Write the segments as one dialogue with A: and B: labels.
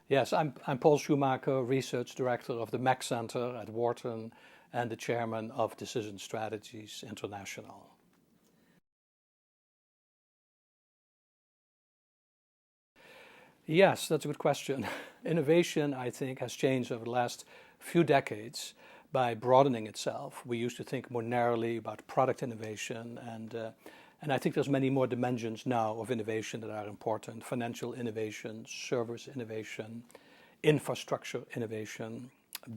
A: Yes, I'm Paul Schoemaker, Research Director of the Mack Center at Wharton and the Chairman of Decision Strategies International. Yes, that's a good question. Innovation, I think, has changed over the last few decades by broadening itself. We used to think more narrowly about product innovation, and I think there's many more dimensions now of innovation that are important: financial innovation, service innovation, infrastructure innovation,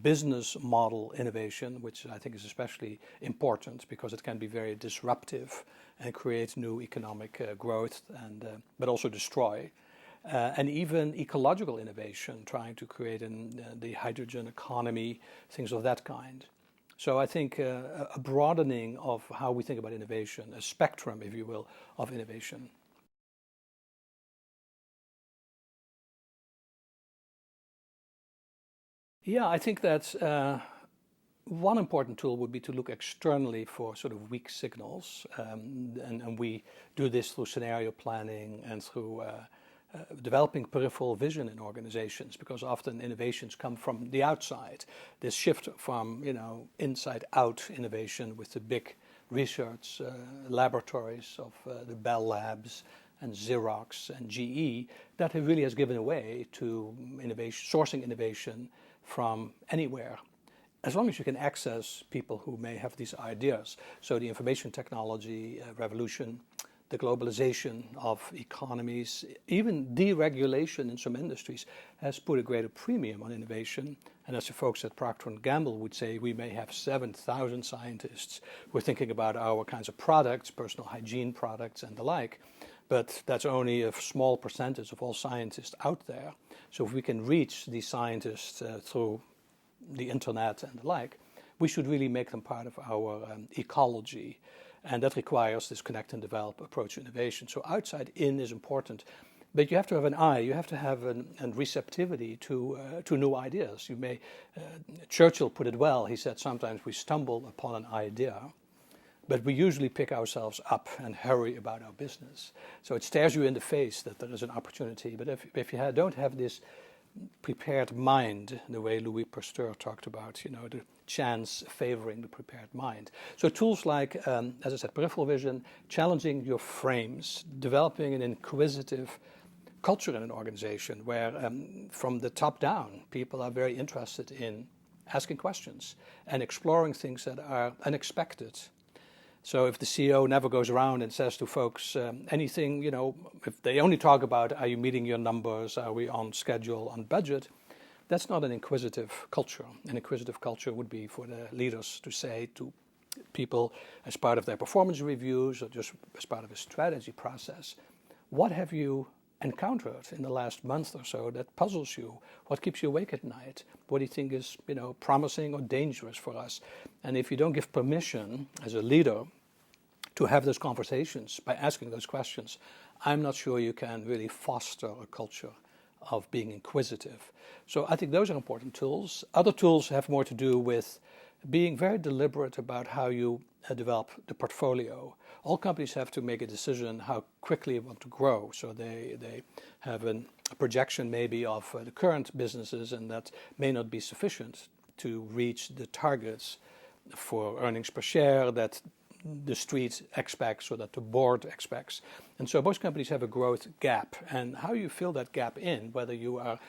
A: business model innovation, which I think is especially important because it can be very disruptive and create new economic growth, but also destroy. And even ecological innovation, trying to create the hydrogen economy, things of that kind. So I think a broadening of how we think about innovation, a spectrum, if you will, of innovation. Yeah, I think that one important tool would be to look externally for sort of weak signals. And we do this through scenario planning and through developing peripheral vision in organizations, because often innovations come from the outside. This shift from inside out innovation with the big research laboratories of the Bell Labs and Xerox and GE, that really has given way to sourcing innovation from anywhere, as long as you can access people who may have these ideas. So the information technology revolution, the globalization of economies, even deregulation in some industries has put a greater premium on innovation. And as the folks at Procter & Gamble would say, we may have 7,000 scientists who are thinking about our kinds of products, personal hygiene products and the like. But that's only a small percentage of all scientists out there. So if we can reach these scientists through the internet and the like, we should really make them part of our ecology. And that requires this connect and develop approach to innovation. So outside in is important, but you have to have an eye, you have to have a receptivity to new ideas. Churchill put it well. He said, sometimes we stumble upon an idea, but we usually pick ourselves up and hurry about our business. So it stares you in the face that there is an opportunity. But if you don't have this prepared mind, the way Louis Pasteur talked about, the chance favoring the prepared mind. So tools like, as I said, peripheral vision, challenging your frames, developing an inquisitive culture in an organization where from the top down, people are very interested in asking questions and exploring things that are unexpected. So if the CEO never goes around and says to folks anything, if they only talk about, are you meeting your numbers, are we on schedule, on budget, that's not an inquisitive culture. An inquisitive culture would be for the leaders to say to people as part of their performance reviews or just as part of a strategy process, what have you encountered in the last month or so that puzzles you? What keeps you awake at night? What do you think is, promising or dangerous for us? And if you don't give permission as a leader to have those conversations by asking those questions, I'm not sure you can really foster a culture of being inquisitive. So I think those are important tools. Other tools have more to do with being very deliberate about how you develop the portfolio. All companies have to make a decision how quickly they want to grow. So they have a projection maybe of the current businesses, and that may not be sufficient to reach the targets for earnings per share that the street expects or that the board expects. And so most companies have a growth gap. And how you fill that gap in, whether you are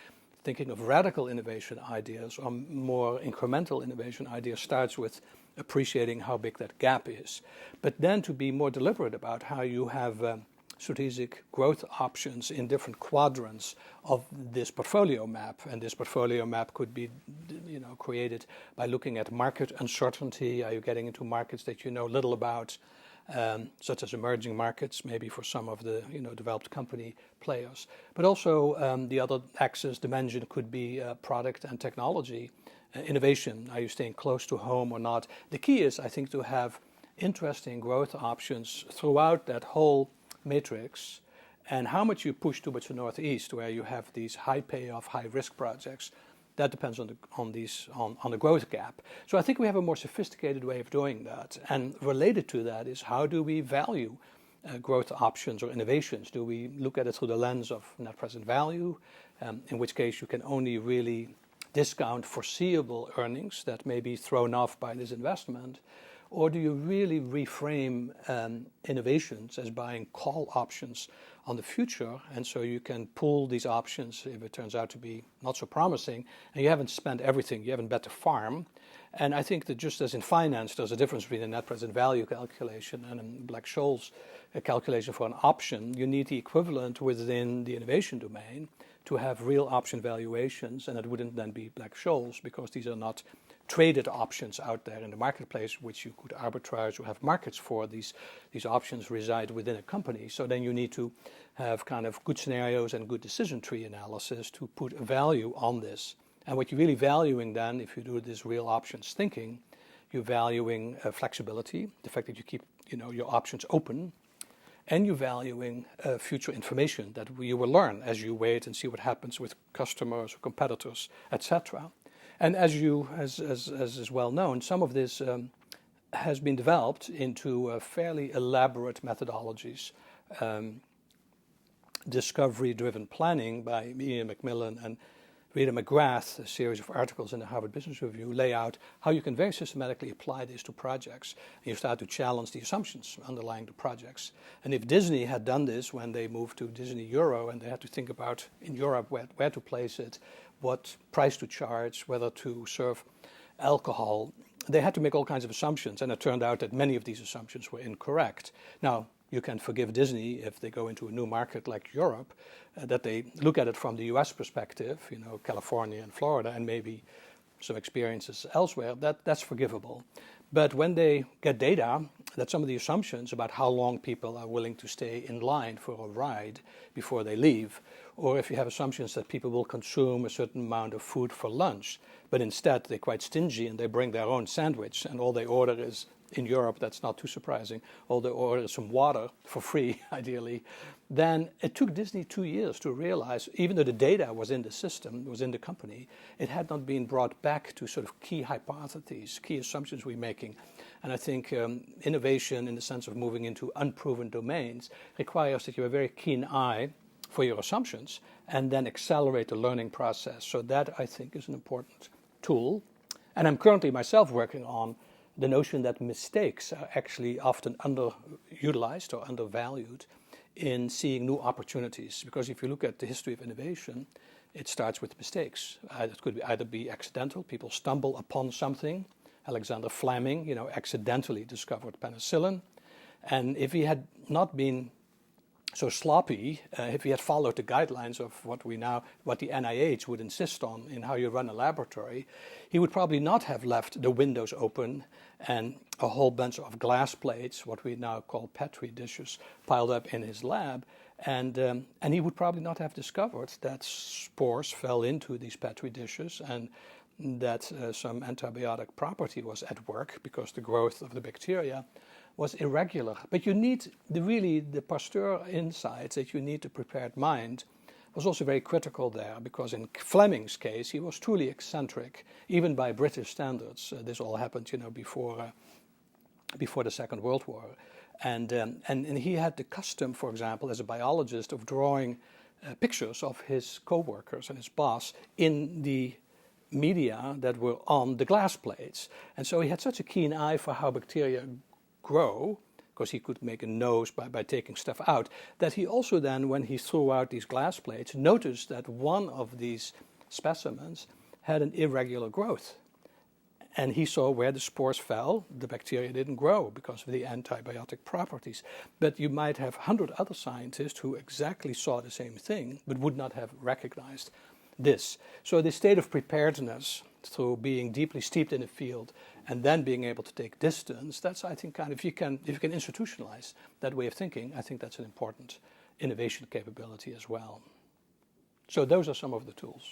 A: thinking of radical innovation ideas or more incremental innovation ideas, starts with appreciating how big that gap is. But then to be more deliberate about how you have strategic growth options in different quadrants of this portfolio map. And this portfolio map could be created by looking at market uncertainty. Are you getting into markets that you know little about, such as emerging markets, maybe for some of the developed company players. But also the other axis dimension could be product and technology innovation. Are you staying close to home or not? The key is, I think, to have interesting growth options throughout that whole matrix, and how much you push towards the northeast, where you have these high payoff, high risk projects. That depends on the growth gap. So I think we have a more sophisticated way of doing that. And related to that is, how do we value growth options or innovations? Do we look at it through the lens of net present value? in which case you can only really discount foreseeable earnings that may be thrown off by this investment? Or do you really reframe innovations as buying call options on the future, and so you can pull these options if it turns out to be not so promising, and you haven't spent everything, you haven't bet the farm. And I think that just as in finance, there's a difference between a net present value calculation and a Black-Scholes calculation for an option. You need the equivalent within the innovation domain to have real option valuations, and it wouldn't then be Black-Scholes because these are not traded options out there in the marketplace which you could arbitrage or have markets for. These options reside within a company. So then you need to have kind of good scenarios and good decision tree analysis to put a value on this. And what you're really valuing then, if you do this real options thinking, you're valuing flexibility, the fact that you keep your options open, and you're valuing future information that you will learn as you wait and see what happens with customers or competitors, etc. And as is well known, some of this has been developed into fairly elaborate methodologies. Discovery-driven planning by Ian Macmillan and Rita McGrath, a series of articles in the Harvard Business Review, lay out how you can very systematically apply this to projects. And you start to challenge the assumptions underlying the projects. And if Disney had done this when they moved to Disney Euro and they had to think about in Europe where to place it, what price to charge, whether to serve alcohol, they had to make all kinds of assumptions. And it turned out that many of these assumptions were incorrect. Now, you can forgive Disney if they go into a new market like Europe, that they look at it from the US perspective, California and Florida, and maybe some experiences elsewhere, that's forgivable. But when they get data that some of the assumptions about how long people are willing to stay in line for a ride before they leave, or if you have assumptions that people will consume a certain amount of food for lunch, but instead they're quite stingy and they bring their own sandwich and all they order is, in Europe, that's not too surprising, all they order is some water for free, ideally, then it took Disney 2 years to realize, even though the data was in the system, was in the company, it had not been brought back to sort of key hypotheses, key assumptions we're making. And I think innovation in the sense of moving into unproven domains requires that you have a very keen eye for your assumptions and then accelerate the learning process. So that, I think, is an important tool. And I'm currently myself working on the notion that mistakes are actually often underutilized or undervalued in seeing new opportunities. Because if you look at the history of innovation, it starts with mistakes. It could either be accidental, people stumble upon something. Alexander Fleming, accidentally discovered penicillin. And if he had not been so sloppy, if he had followed the guidelines of what the NIH would insist on in how you run a laboratory, he would probably not have left the windows open and a whole bunch of glass plates, what we now call Petri dishes, piled up in his lab. And he would probably not have discovered that spores fell into these Petri dishes and that some antibiotic property was at work because the growth of the bacteria was irregular. But you need the Pasteur insights that you need to prepared mind was also very critical there, because in Fleming's case, he was truly eccentric, even by British standards. This all happened, before the Second World War. And he had the custom, for example, as a biologist, of drawing pictures of his co-workers and his boss in the media that were on the glass plates. And so he had such a keen eye for how bacteria grow, because he could make a nose by taking stuff out, that he also then, when he threw out these glass plates, noticed that one of these specimens had an irregular growth. And he saw where the spores fell, the bacteria didn't grow because of the antibiotic properties. But you might have 100 other scientists who exactly saw the same thing, but would not have recognized this. So the state of preparedness through being deeply steeped in a field and then being able to take distance, that's, I think, if you can institutionalize that way of thinking, I think that's an important innovation capability as well. So those are some of the tools.